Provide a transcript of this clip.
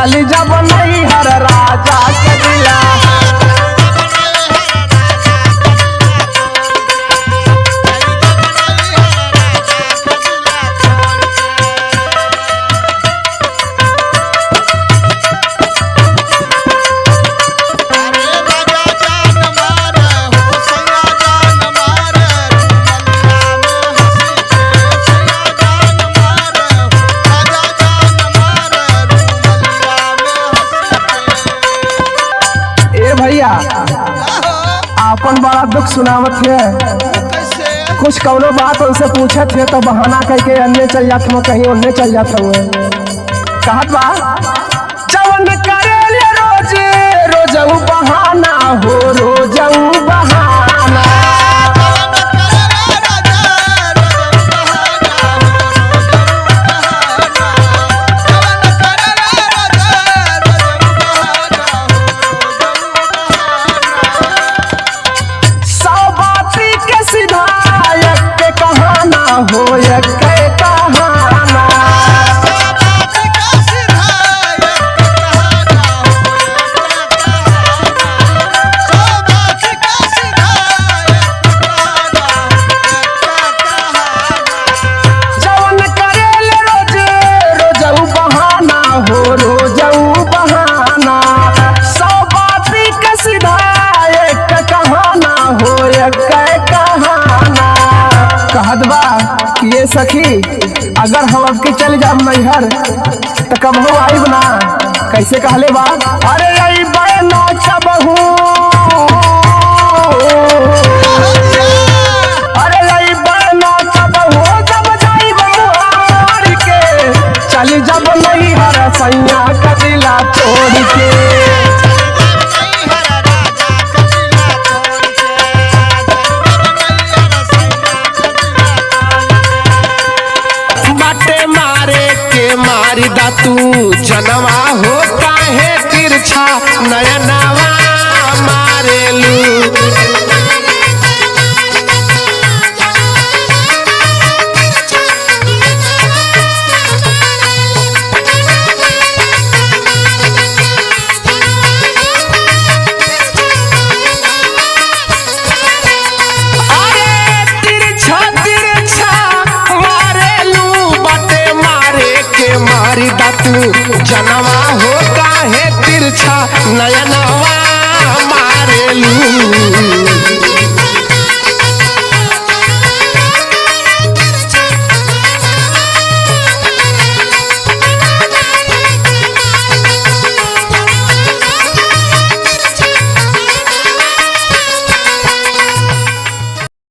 चली जब नहीं हर राजा के दिला। भैया आपन बड़ा दुख सुनावत है। कुछ कौनो बात उनसे पूछे थे तो बहाना करके अन्य चल जाते हो, कहीं उन्हें चल जाते हुए। कहत बा जवन करेले रोज रोजऊ बहाना हो, रोजऊ बहाना। हो एक कहाना जवन करेल रोज रोजऊ बहाना हो, रोजऊ बहाना। सौ बाती के सीधा एक कहाना हो, एक कहाना। कहत बा ये सखी अगर हम अब के चल जाब नैहर तो कब हो आईब ना। कैसे कहले बा अरे आई बना कबहू, अरे आई बना कबहू जब जाई बमुहार के। चली जब नैहर सैया का दिला तोड़ के। मारी दा तू जनवा हो काहे तिरछा नयनवा मारेलू। मारी दा तू जनवा हो काहे तिरछा नयनवा मारेलू।